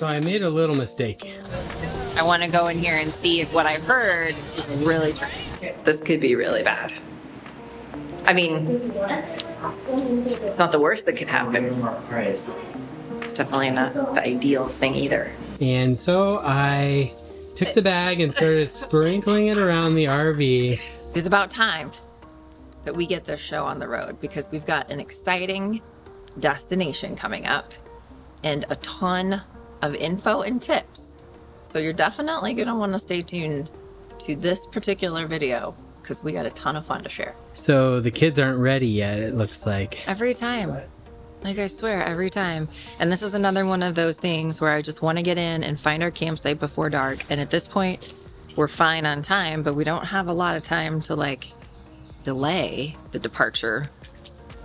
So I made a little mistake. I want to go in here and see if what I've heard is really true. This could be really bad. I mean, it's not the worst that could happen. It's definitely not the ideal thing either. And so I took the bag and started sprinkling it around the RV. It's about time that we get this show on the road because we've got an exciting destination coming up and a ton of info and tips. So you're definitely going to want to stay tuned to this particular video because we got a ton of fun to share. So the kids aren't ready yet, it looks like. Every time. Like I swear, every time. And this is another one of those things where I just want to get in and find our campsite before dark. And at this point, we're fine on time, but we don't have a lot of time to like delay the departure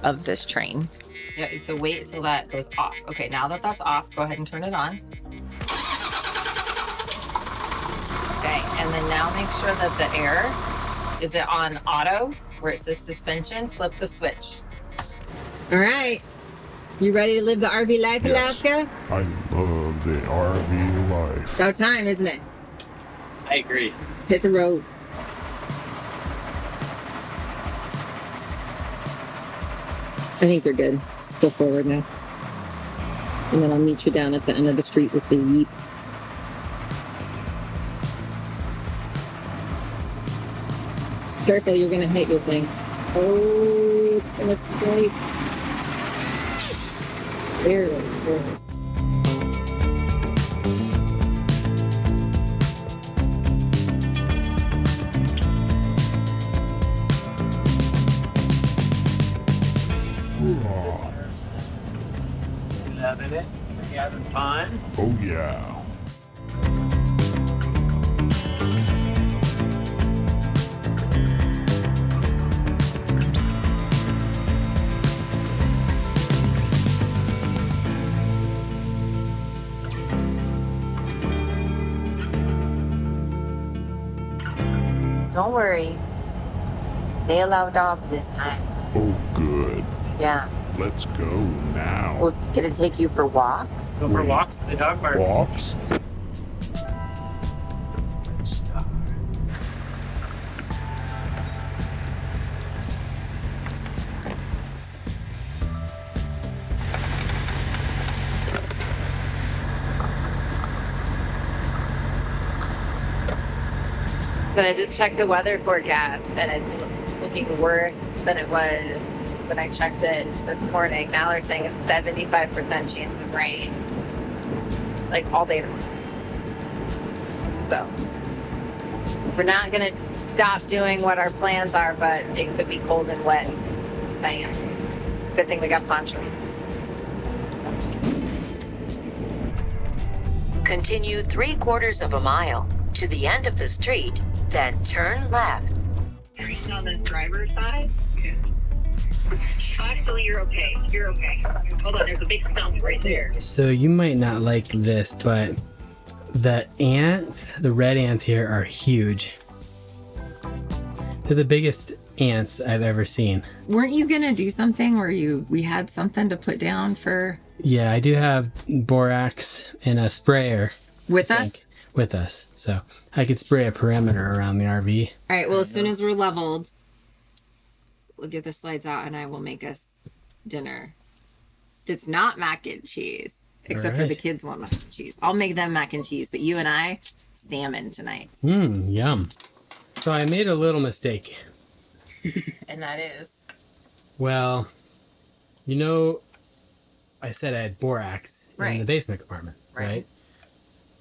of this train. Yeah, so wait till that goes off. Okay, now that that's off, go ahead and turn it on. Okay, and then now make sure that the air is it on auto where it says suspension, flip the switch. All right. You ready to live the RV life, Yes. Alaska? I love the RV life. It's about time, isn't it? I agree. Hit the road. I think they're good. Just go forward now. And then I'll meet you down at the end of the street with the Yeep. Careful, you're gonna hit your thing. Oh, it's gonna scrape. Barely. Loving it? You having fun? Oh yeah. Don't worry. They allow dogs this time. Oh good. Yeah. Let's go now. Well, gonna take you for walks? Go for walks at the dog park. Walks? So I just checked the weather forecast and it's looking worse than it was when I checked it this morning. Now they're saying a 75% chance of rain, like all day tomorrow. So we're not gonna stop doing what our plans are, but it could be cold and wet. Just saying. Good thing we got ponchos. Continue 3/4 of a mile to the end of the street, then turn left. On this driver's side. Actually, you're okay. You're okay. Hold on, there's a big stump right there. So you might not like this, but the ants, the red ants here are huge. They're the biggest ants I've ever seen. Weren't you gonna do something where we had something to put down for Yeah, I do have borax and a sprayer with I us? think, with us. So I could spray a perimeter around the RV. All right, well, as soon as we're leveled, we'll get the slides out and I will make us dinner. It's not mac and cheese, except for the kids want mac and cheese. I'll make them mac and cheese, but you and I, salmon tonight. Yum. So I made a little mistake. And that is? Well, you know, I said I had borax in Right. the basement compartment, Right. right?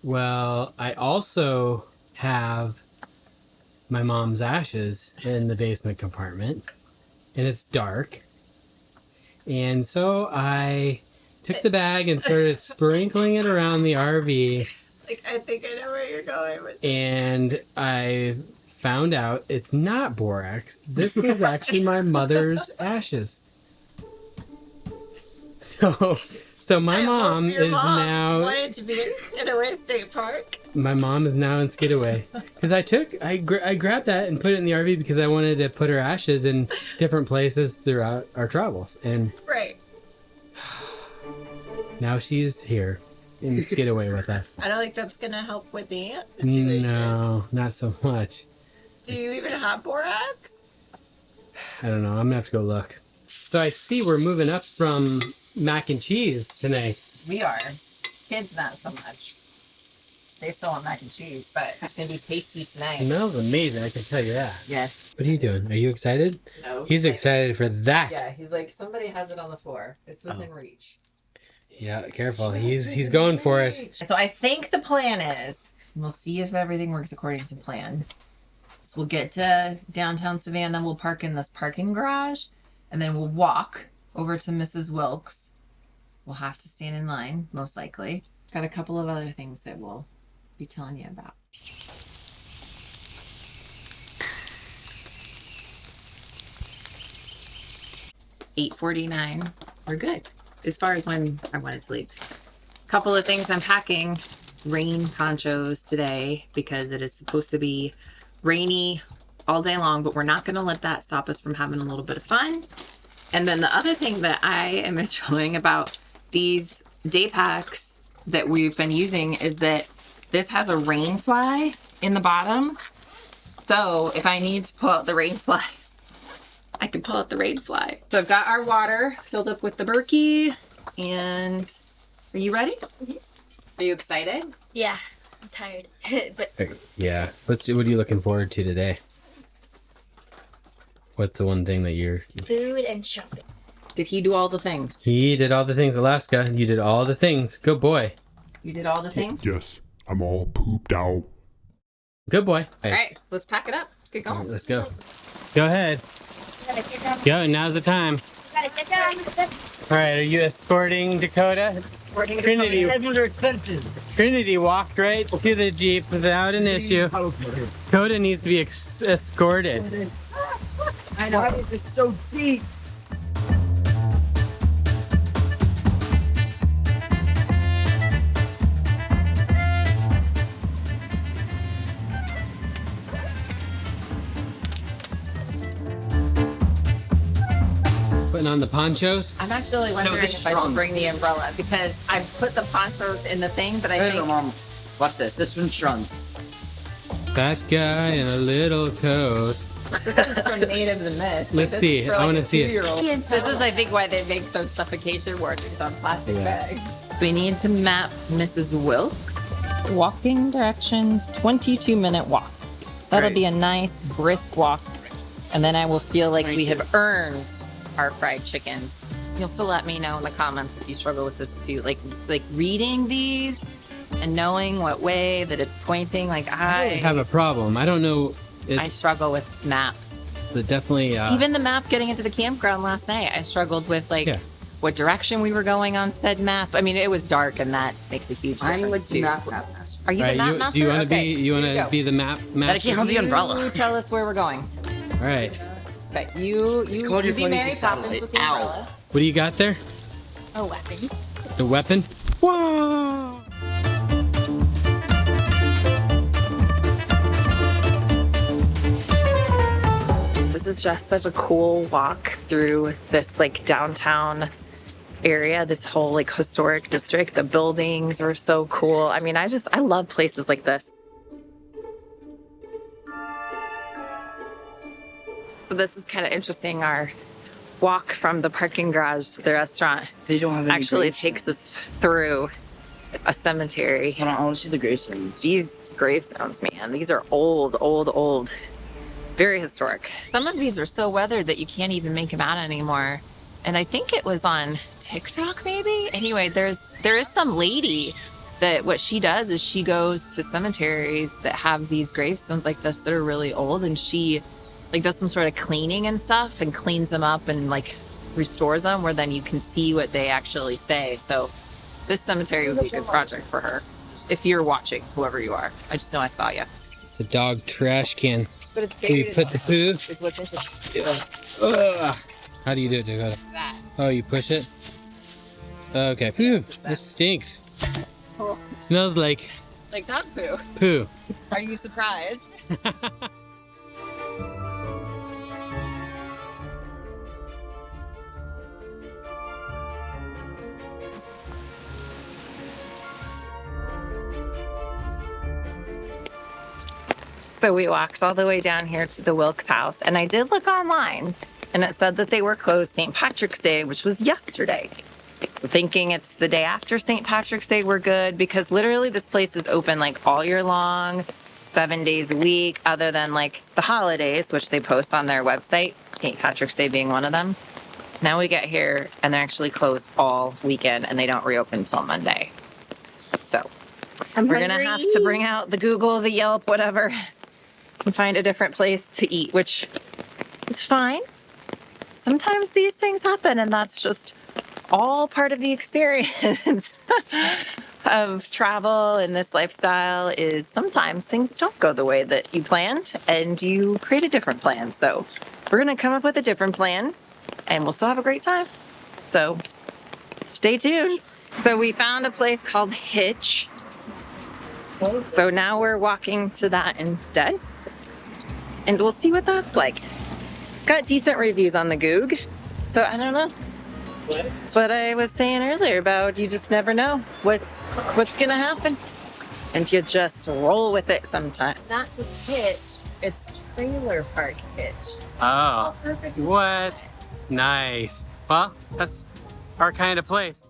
Well, I also have my mom's ashes in the basement compartment, and it's dark. And so I took the bag and started sprinkling it around the RV, Like, I think I know where you're going with and I found out it's not borax. This is actually my mother's ashes. So my mom is now. wanted to be at Skidaway State Park. My mom is now in Skidaway because I grabbed that and put it in the RV because I wanted to put her ashes in different places throughout our travels, and Right. now she's here. in Skidaway with us. I don't think that's gonna help with the ant situation. No, not so much. Do you even have borax? I don't know. I'm gonna have to go look. So I see we're moving up from mac and cheese tonight. We are. Kids not so much. They still want mac and cheese, but it's gonna be tasty tonight. It smells amazing, I can tell you that. Yes. What are you doing? Are you excited? No. He's excited for that. Yeah, he's like, somebody has it on the floor. It's within reach. Yeah, careful. He's going for it. So I think the plan is, we'll see if everything works according to plan. So we'll get to downtown Savannah. We'll park in this parking garage, and then we'll walk over to Mrs. Wilkes. We'll have to stand in line, most likely. Got a couple of other things that we'll be telling you about. $8:49. We're good as far as when I wanted to leave. Couple of things I'm packing. Rain ponchos today because it is supposed to be rainy all day long, but we're not going to let that stop us from having a little bit of fun. And then the other thing that I am enjoying about these day packs that we've been using is that this has a rain fly in the bottom. So if I need to pull out the rain fly, I can pull out the rain fly. So I've got our water filled up with the Berkey, and are you ready? Are you excited? Yeah, I'm tired. But Yeah. What are you looking forward to today? What's the one thing that you're... food and shopping. Did he do all the things? He did all the things, Alaska. You did all the things. Good boy. You did all the things? Yes, I'm all pooped out. Good boy. All right, let's pack it up. Let's get going. Let's go. Go ahead. Gotta get down. Go, now's the time. Gotta get down. All right, are you escorting Dakota? Trinity. Trinity walked right to the Jeep without an issue. Dakota needs to be escorted. I know. Why is it so deep? Putting on the ponchos. I'm actually wondering this if I should strong. bring the umbrella because I put the ponchos in the thing, but I Hey, think Mom. What's this? This one's strong. That guy in a little coat. this is from Native the Mist. Let's This see. is for, I like, wanna a see it. 2-year-old. This is, I think, why they make those suffocation warnings on plastic Yeah. bags. We need to map Mrs. Wilkes. Walking directions, 22-minute walk. That'll Great. be a nice, brisk walk. And then I will feel like we have earned our fried chicken. You'll have to let me know in the comments if you struggle with this too. Like reading these and knowing what way that it's pointing. Like I have a problem. I don't know. I struggle with maps. It's definitely... Even the map getting into the campground last night, I struggled with Yeah. what direction we were going on said map. I mean, it was dark and that makes a huge difference I'm like too. the map master. Are you the map master? do you want to Okay, be? You want here you to go. be the map? But I can't hold the umbrella. You tell us where we're going. All right. Okay, you called your be phone Mary is a Poppins satellite. with the Ow. umbrella. What do you got there? Oh, weapon. The weapon? Whoa! This is just such a cool walk through this like downtown area, this whole like historic district. The buildings are so cool. I mean, I love places like this. So this is kind of interesting. Our walk from the parking garage to the restaurant They don't have any actually graves. takes us through a cemetery. Hold on, I want to see the gravestones. These gravestones, man, these are old. Very historic. Some of these are so weathered that you can't even make them out anymore. And I think it was on TikTok maybe? Anyway, there is some lady that what she does is she goes to cemeteries that have these gravestones like this that are really old, and she like does some sort of cleaning and stuff and cleans them up and like restores them where then you can see what they actually say. So this cemetery would be a good project for her. If you're watching, whoever you are. I just know I saw you. It's a dog trash can. But it's Do you put the poo? is what's interesting. Ugh. How do you do it, Dakota? That. Oh, you push it? Okay. Phew. This stinks. Cool. Smells like Like dog poo. poo. Are you surprised? So we walked all the way down here to the Wilkes house, and I did look online, and it said that they were closed St. Patrick's Day, which was yesterday. So thinking it's the day after St. Patrick's Day, we're good, because literally this place is open like all year long, 7 days a week, other than like the holidays, which they post on their website, St. Patrick's Day being one of them. Now we get here and they're actually closed all weekend and they don't reopen until Monday. So we're gonna have to bring out the Google, the Yelp, whatever, and find a different place to eat, which is fine. Sometimes these things happen and that's just all part of the experience of travel and this lifestyle. Is sometimes things don't go the way that you planned and you create a different plan. So we're gonna come up with a different plan and we'll still have a great time. So stay tuned. So we found a place called Hitch. So now we're walking to that instead. And we'll see what that's like. It's got decent reviews on the Goog. So I don't know. That's what I was saying earlier about you just never know what's gonna happen. And you just roll with it sometimes. It's not just Hitch, it's Trailer Park Hitch. Oh, Perfect. what? Nice. Well, that's our kind of place.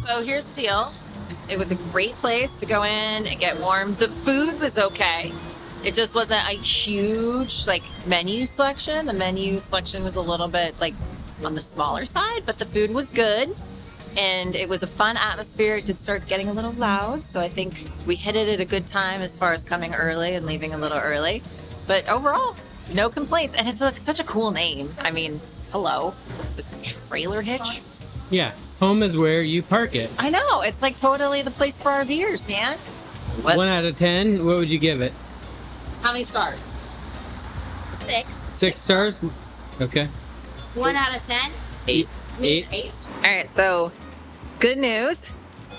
So here's the deal. It was a great place to go in and get warm. The food was okay. It just wasn't a huge like menu selection. The menu selection was a little bit like on the smaller side, but the food was good. And it was a fun atmosphere. It did start getting a little loud. So I think we hit it at a good time as far as coming early and leaving a little early. But overall, no complaints. And it's such a cool name. I mean, hello, the Trailer Hitch. Yeah, home is where you park it. I know, it's like totally the place for RVers, man. What? 1 out of 10, what would you give it? How many stars? 6. 6 stars? Okay. 1 out of 10. 8. 8. All right, so good news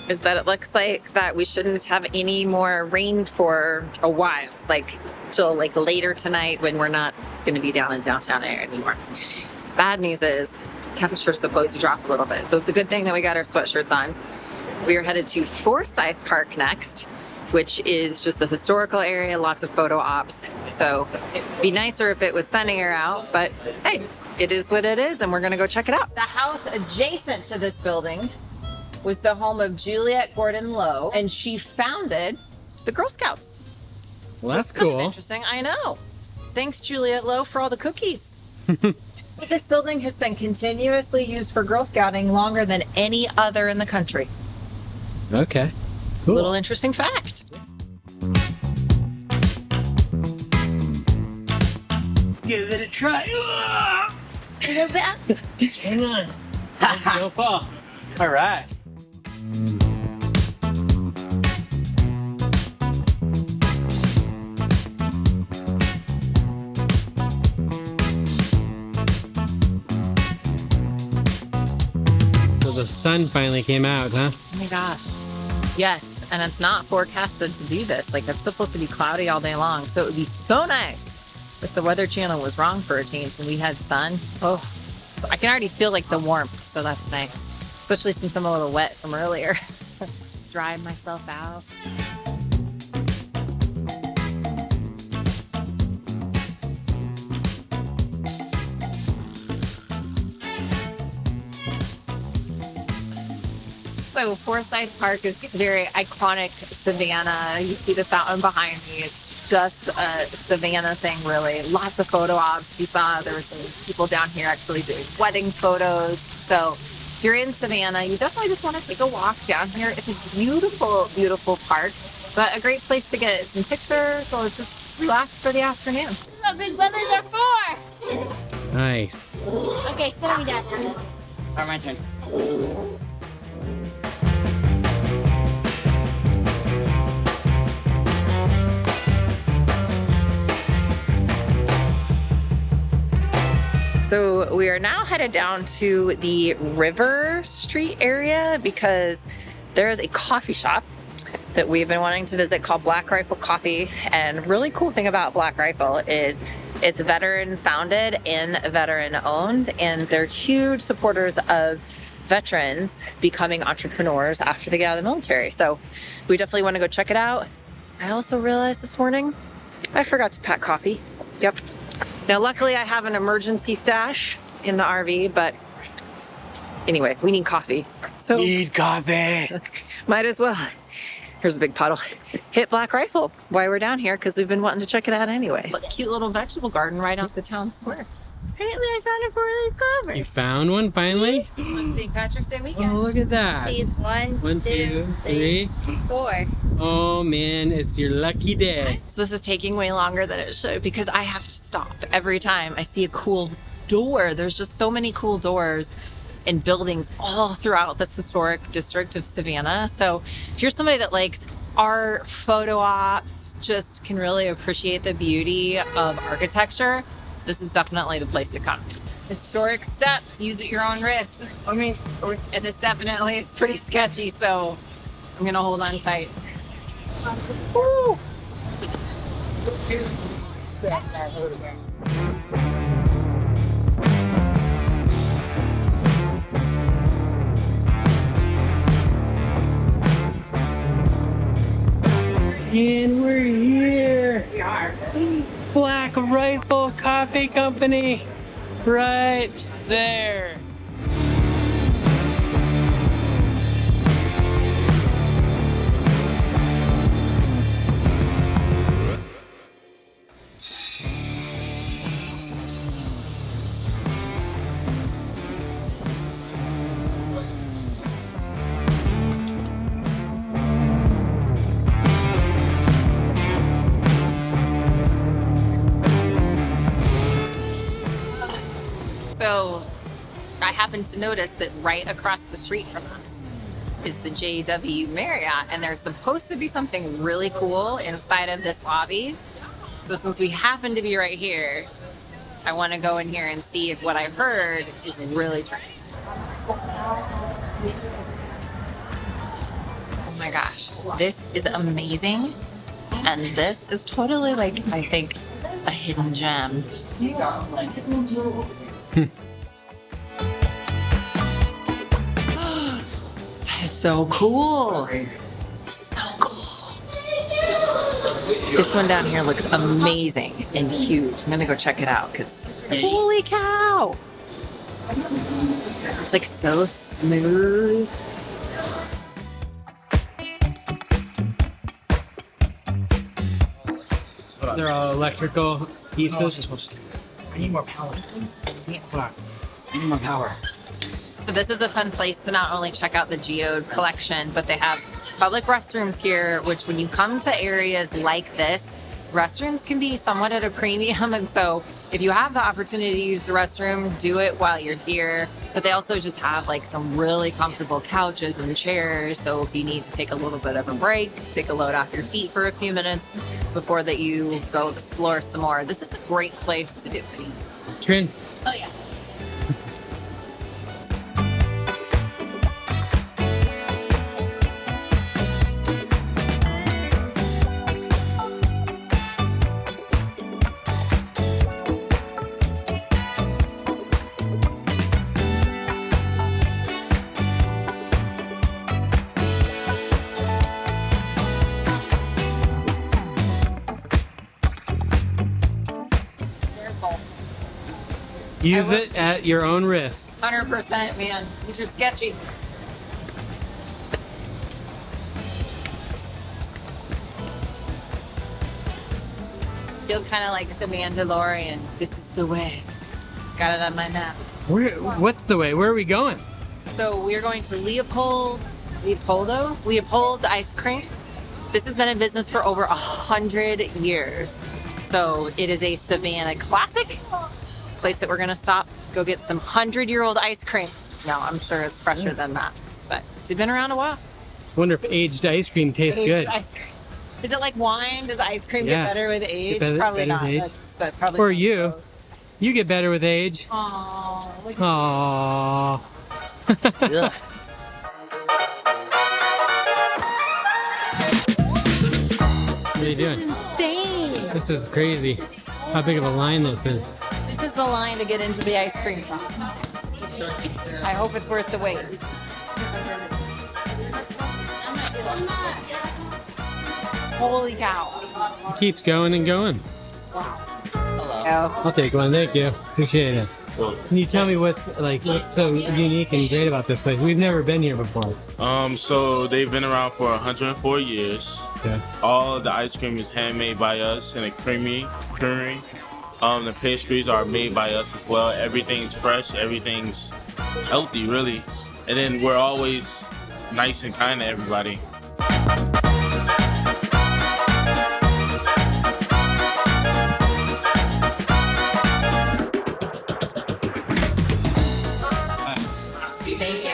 is that it looks like that we shouldn't have any more rain for a while, like till like later tonight when we're not going to be down in downtown area anymore. Bad news is temperature's supposed to drop a little bit, so it's a good thing that we got our sweatshirts on. We are headed to Forsyth Park next, which is just a historical area, lots of photo ops. So it'd be nicer if it was sunnier out, but hey, it is what it is, and we're gonna go check it out. The house adjacent to this building was the home of Juliet Gordon Lowe, and she founded the Girl Scouts. Well, So that's it's kind of cool. interesting, I know. Thanks, Juliet Lowe, for all the cookies. This building has been continuously used for Girl Scouting longer than any other in the country. Okay. Cool. Little interesting fact. Give it a try. Hang on. Don't fall. All right. So the sun finally came out, huh? Oh my gosh. Yes, and it's not forecasted to do this. Like, it's supposed to be cloudy all day long. So it would be so nice if the Weather Channel was wrong for a change and we had sun. Oh, so I can already feel like the warmth, so that's nice. Especially since I'm a little wet from earlier. Dried myself out. So Forsyth Park is just very iconic Savannah. You see the fountain behind me. It's just a Savannah thing, really. Lots of photo ops. We saw there were some people down here actually doing wedding photos. So if you're in Savannah, you definitely just want to take a walk down here. It's a beautiful, beautiful park, but a great place to get some pictures or just relax for the afternoon. This is what big brothers are for. Nice. Okay, show me that. All my turn. So we are now headed down to the River Street area because there is a coffee shop that we've been wanting to visit called Black Rifle Coffee. And really cool thing about Black Rifle is it's veteran founded and veteran owned, and they're huge supporters of veterans becoming entrepreneurs after they get out of the military. So we definitely want to go check it out. I also realized this morning I forgot to pack coffee. Yep. Now, luckily I have an emergency stash in the RV, but anyway, we need coffee. So Need coffee. might as well. Here's a big puddle. Hit Black Rifle while we're down here because we've been wanting to check it out anyway. Look, cute little vegetable garden right off the town square. Apparently, I found a four-leaf clover. You found one finally? On St. Patrick's Day weekend. Oh, look at that. See, it's one, 1, 2, 3. 4. Oh man, it's your lucky day. So this is taking way longer than it should because I have to stop every time I see a cool door. There's just so many cool doors and buildings all throughout this historic district of Savannah. So if you're somebody that likes art, photo ops, just can really appreciate the beauty of architecture, this is definitely the place to come. Historic steps, use at your own risk. I mean, and this definitely is pretty sketchy, so I'm gonna hold on tight. Woo! And we're here. We are. Black Rifle Coffee Company. Right there. So I happened to notice that right across the street from us is the JW Marriott, and there's supposed to be something really cool inside of this lobby. So since we happen to be right here, I want to go in here and see if what I've heard is really true. Oh my gosh, this is amazing. And this is totally like, I think, a hidden gem. That is so cool. So cool. This one down here looks amazing and huge. I'm gonna go check it out because holy cow. It's like so smooth. They're all electrical pieces. I need more power. I need more power. So this is a fun place to not only check out the geode collection, but they have public restrooms here, which when you come to areas like this, restrooms can be somewhat at a premium. And so if you have the opportunity to use the restroom, do it while you're here. But they also just have like some really comfortable couches and chairs. So if you need to take a little bit of a break, take a load off your feet for a few minutes before that you go explore some more, this is a great place to do it. Trin. Oh yeah. Use it at your own risk. 100%, man. These are sketchy. Feel kind of like the Mandalorian. This is the way. Got it on my map. What's the way? Where are we going? So we're going to Leopolds Ice Cream. This has been in business for over 100 years. So it is a Savannah classic. Place that we're gonna stop, go get some 100-year-old ice cream. No, I'm sure it's fresher than that, but they've been around a while. Wonder if aged ice cream tastes good. Ice cream. Is it like wine? Does ice cream Yeah. get better with age? Get better- Probably better not. with age. That probably For sounds you. gross. You get better with age. Aww. Look at Aww. Ugh. What are you doing? insane. This is crazy. How big of a line this is. This is the line to get into the ice cream shop. I hope it's worth the wait. Holy cow. Keeps going and going. Hello. I'll take one, thank you. Appreciate it. Can you tell me what's so unique and great about this place? We've never been here before. So they've been around for 104 years. Okay. All the ice cream is handmade by us in a creamery. The pastries are made by us as well. Everything's fresh, everything's healthy, really. And then we're always nice and kind to everybody. Thank you.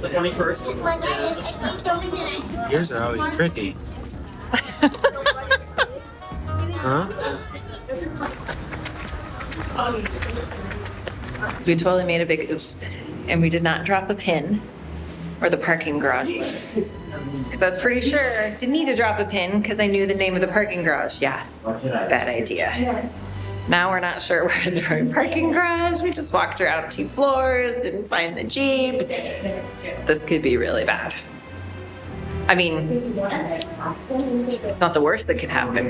The 21st. Yours are always pretty. Huh? So we totally made a big oops, and we did not drop a pin where the parking garage was. Because I was pretty sure I didn't need to drop a pin because I knew the name of the parking garage. Yeah, bad idea. Now we're not sure we're in the right parking garage. We just walked around 2 floors, didn't find the Jeep. This could be really bad. I mean, it's not the worst that could happen.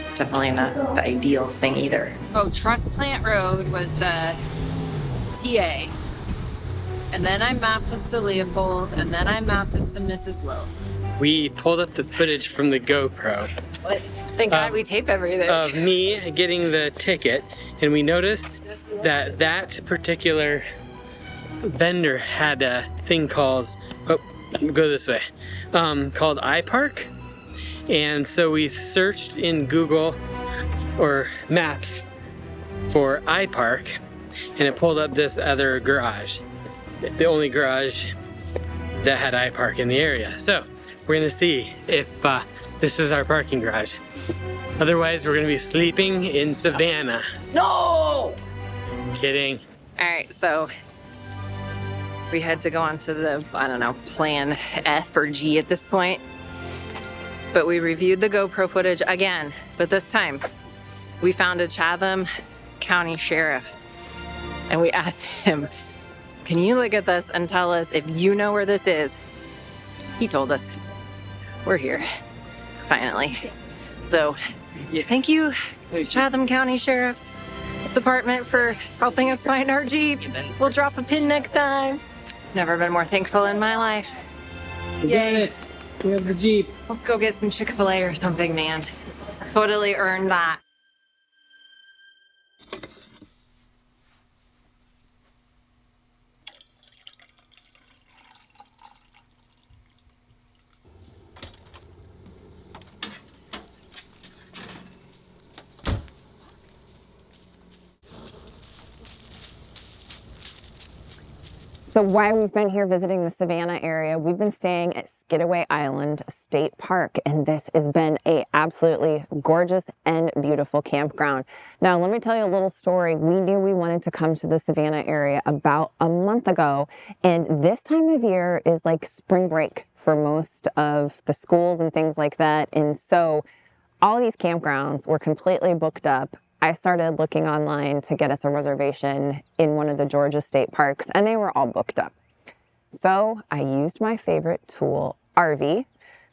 It's definitely not the ideal thing either. Oh, Trust Plant Road was the TA. And then I mapped us to Leopolds, and then I mapped us to Mrs. Wilkes. We pulled up the footage from the GoPro Thank God we tape everything. of me getting the ticket, and we noticed that that particular vendor had a thing called, oh, go this way, called iPark. And so we searched in Google or Maps for iPark, and it pulled up this other garage, the only garage that had iPark in the area. So we're gonna see if this is our parking garage. Otherwise, we're gonna be sleeping in Savannah. No! Kidding. All right, so we had to go on to the, I don't know, plan F or G at this point. But we reviewed the GoPro footage again, but this time we found a Chatham County Sheriff and we asked him, can you look at this and tell us if you know where this is? He told us. We're here, finally. So thank you, Chatham County Sheriff's Department, for helping us find our Jeep. We'll drop a pin next time. Never been more thankful in my life. We did it. We have the Jeep. Let's go get some Chick-fil-A or something, man. Totally earned that. So while we've been here visiting the Savannah area, we've been staying at Skidaway Island State Park, and this has been a absolutely gorgeous and beautiful campground. Now, let me tell you a little story. We knew we wanted to come to the Savannah area about a month ago, and this time of year is like spring break for most of the schools and things like that. And so all of these campgrounds were completely booked up. I started looking online to get us a reservation in one of the Georgia state parks, and they were all booked up. So I used my favorite tool, RV,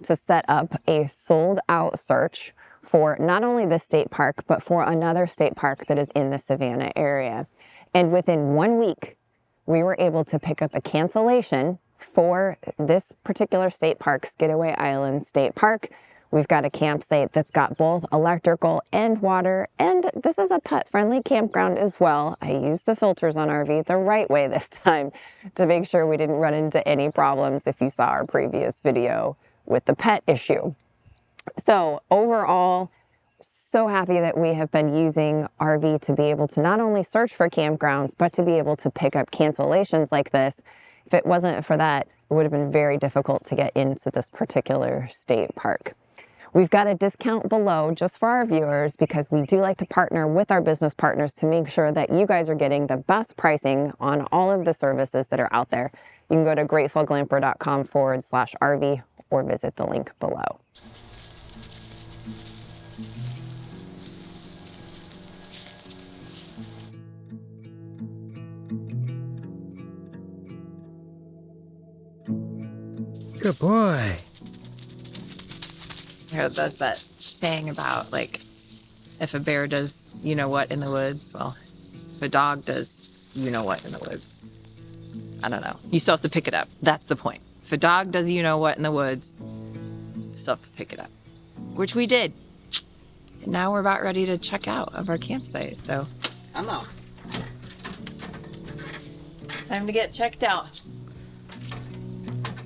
to set up a sold out search for not only this state park, but for another state park that is in the Savannah area. And within 1 week, we were able to pick up a cancellation for this particular state park, Skidaway Island State Park. We've got a campsite that's got both electrical and water, and this is a pet-friendly campground as well. I used the filters on RV the right way this time to make sure we didn't run into any problems if you saw our previous video with the pet issue. So overall, so happy that we have been using RV to be able to not only search for campgrounds, but to be able to pick up cancellations like this. If it wasn't for that, it would have been very difficult to get into this particular state park. We've got a discount below just for our viewers because we do like to partner with our business partners to make sure that you guys are getting the best pricing on all of the services that are out there. You can go to gratefulglamper.com/RV or visit the link below. Good boy. That's that saying about, like, if a bear does you know what in the woods, well, if a dog does you know what in the woods. I don't know. You still have to pick it up. That's the point. If a dog does you know what in the woods, you still have to pick it up. Which we did. And now we're about ready to check out of our campsite. So I'm out. Time to get checked out.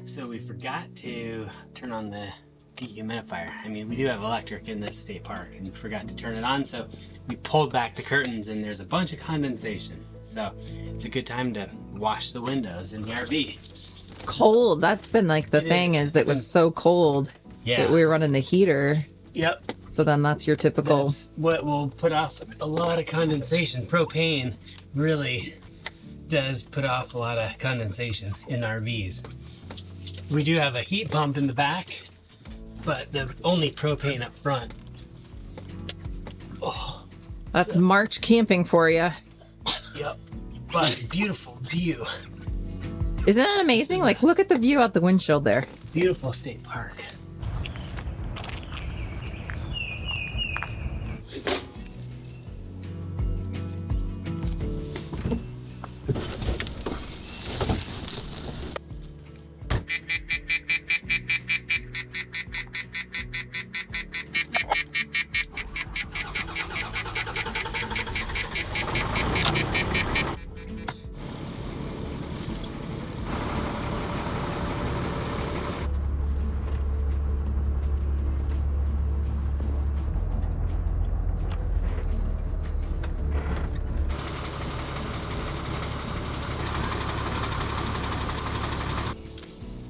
So we forgot to turn on the dehumidifier. I mean, we do have electric in this state park and forgot to turn it on, so we pulled back the curtains and there's a bunch of condensation. So it's a good time to wash the windows in the RV. Cold. That's been like the thing is it was so cold that we were running the heater. Yep. So then that's your typical. That's what will put off a lot of condensation. Propane really does put off a lot of condensation in RVs. We do have a heat pump in the back, but the only propane up front. Oh, That's March camping for you. yep. But beautiful view. Isn't that amazing? Like, look at the view out the windshield there. Beautiful state park.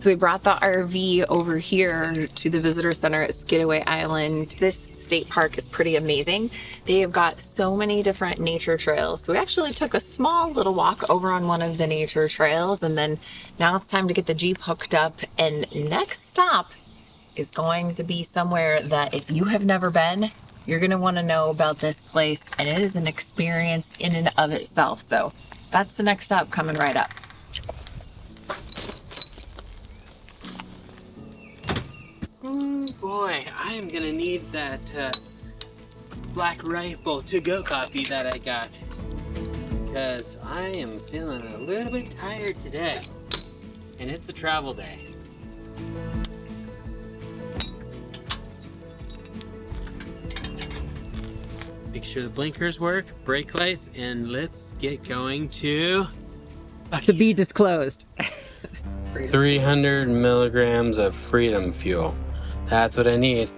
So we brought the RV over here to the visitor center at Skidaway Island. This state park is pretty amazing. They have got so many different nature trails. So we actually took a small little walk over on one of the nature trails, and then now it's time to get the Jeep hooked up. And next stop is going to be somewhere that if you have never been, you're gonna wanna know about this place, and it is an experience in and of itself. So that's the next stop coming right up. Oh boy, I am gonna need that Black Rifle to-go coffee that I got, because I am feeling a little bit tired today, and it's a travel day. Make sure the blinkers work, brake lights, and let's get going to be disclosed. 300 milligrams of Freedom Fuel. That's what I need.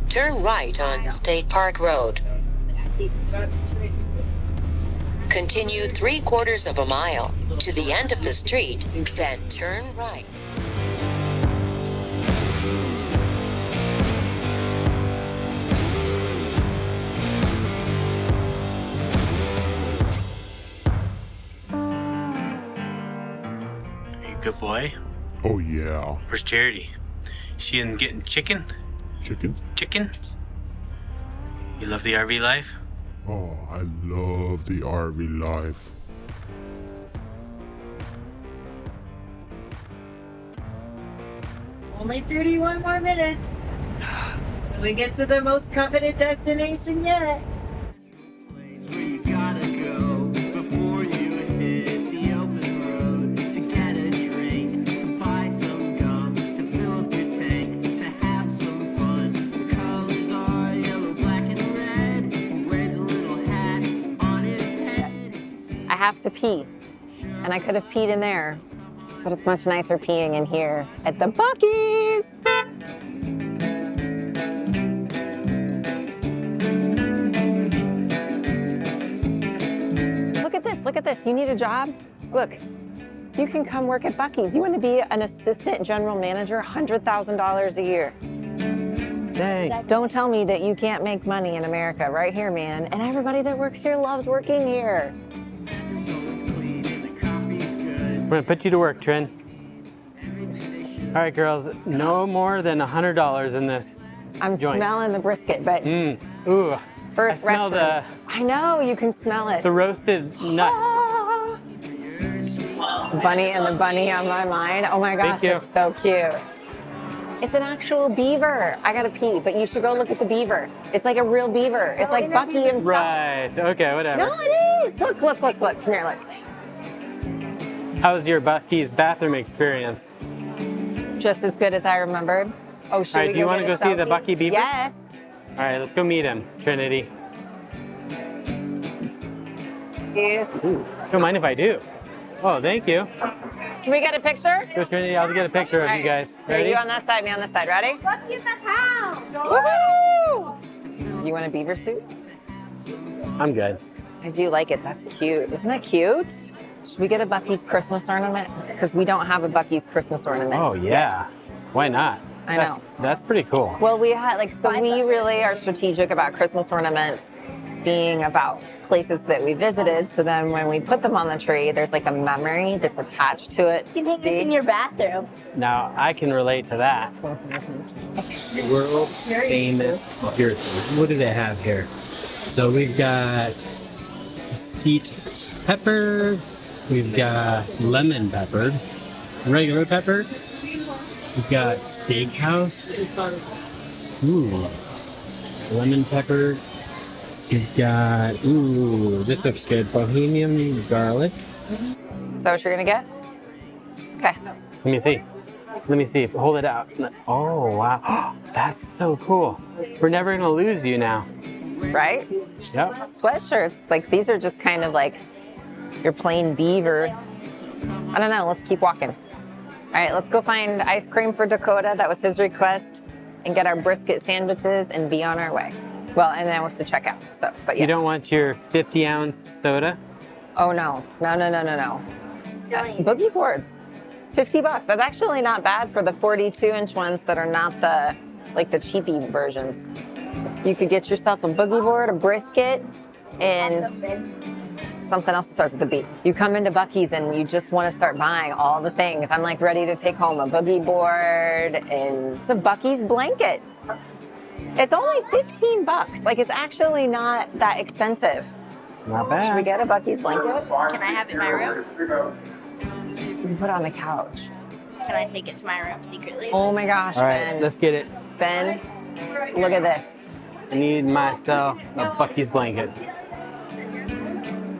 Turn right on State Park Road. Continue 3/4 of a mile to the end of the street, then turn right. Hey, good boy. Oh yeah. Where's Charity? She in getting chicken? Chicken? Chicken? You love the RV life? Oh, I love the RV life. Only 31 more minutes till we get to the most coveted destination yet. I have to pee, and I could have peed in there, but it's much nicer peeing in here at the Buckee's. Look at this, you need a job? Look, you can come work at Buckee's. You want to be an assistant general manager, $100,000 a year. Dang. Don't tell me that you can't make money in America right here, man. And everybody that works here loves working here. We're gonna put you to work, Trin. All right, girls, no more than $100 in this I'm joint. smelling the brisket, but Ooh, first I smell restaurant. I know, you can smell it. the roasted nuts. Ah. Bunny and the bunny on my mind. Oh my gosh, Thank you. it's so cute. It's an actual beaver. I gotta pee, but you should go look at the beaver. It's like a real beaver. It's like Bucee himself. Right, okay, whatever. No, it is. Look, look, look, look. Come here, look. How was your Bucky's bathroom experience? Just as good as I remembered. Oh, should All right, we do you want to get go a see the selfie? Bucee beaver? Yes. All right, let's go meet him, Trinity. Yes. Don't mind if I do. Oh, thank you. Can we get a picture? Go, Trinity, I'll get a picture of you guys. Here, Ready? you on that side, me on this side. Ready? Bucee in the house. Woohoo! You want a beaver suit? I'm good. I do like it. That's cute. Isn't that cute? Should we get a Bucky's Christmas ornament? Because we don't have a Bucky's Christmas ornament. Oh, yeah. Why not? I know. That's pretty cool. Well, we had we really are strategic about Christmas ornaments being about places that we visited. So then when we put them on the tree, there's like a memory that's attached to it. You can take this in your bathroom. Now, I can relate to that. World famous beer. What do they have here? So we've got mesquite pepper, we've got lemon pepper, regular pepper, we've got steakhouse, ooh, lemon pepper, we've got, ooh, this looks good, bohemian garlic. Is that what you're gonna get? Okay. Let me see. Let me see. Hold it out. Oh, wow. That's so cool. We're never going to lose you now. Right? Yep. Sweatshirts, like these are just kind of like your plain beaver. I don't know. Let's keep walking. All right, let's go find ice cream for Dakota. That was his request. And get our brisket sandwiches and be on our way. Well, and then we have to check out. So, but yes. You don't want your 50-ounce soda? Oh, no. No, no, no, no, no. Boogie boards. $50. That's actually not bad for the 42-inch ones that are not the cheapy versions. You could get yourself a boogie board, a brisket, and something else that starts with a B. You come into Bucky's and you just want to start buying all the things. I'm like ready to take home a boogie board, and it's a Bucky's blanket. It's only $15. Like, it's actually not that expensive. Not bad. Should we get a Bucky's blanket? Can I have it in my room? You can put it on the couch. Can I take it to my room secretly? Oh my gosh, All right, Ben. let's get it. Ben, look at this. I need myself a Bucky's blanket.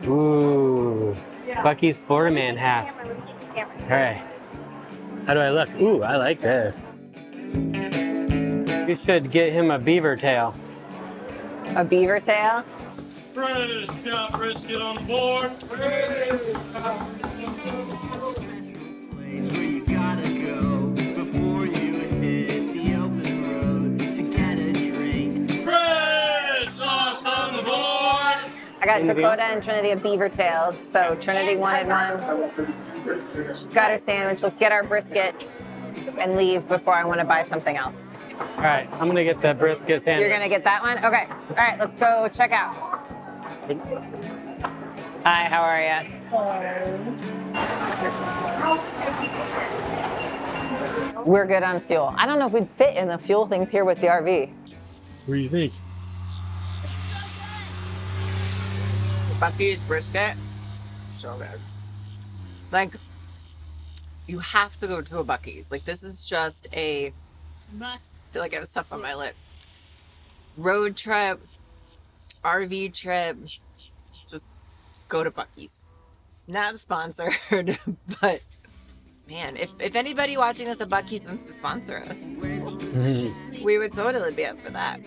Ooh, Bucky's Florida Man hat. All right. How do I look? Ooh, I like this. You should get him a beaver tail. A beaver tail? Fresh got brisket on the board. Fresh sauce on the board. I got Dakota and Trinity a beaver tail. So Trinity wanted one. She's got her sandwich. Let's get our brisket and leave before I want to buy something else. All right, I'm gonna get the brisket sandwich. You're gonna get that one? Okay. All right, let's go check out. Hi, how are you? We're good on fuel. I don't know if we'd fit in the fuel things here with the RV. What do you think? Bucky's brisket, so good. Like, you have to go to a Bucky's. Like, this is just a Must. I feel like I have stuff on my lips. Road trip, RV trip, just go to Bucky's. Not sponsored, but man, if anybody watching this at Bucky's wants to sponsor us, we would totally be up for that.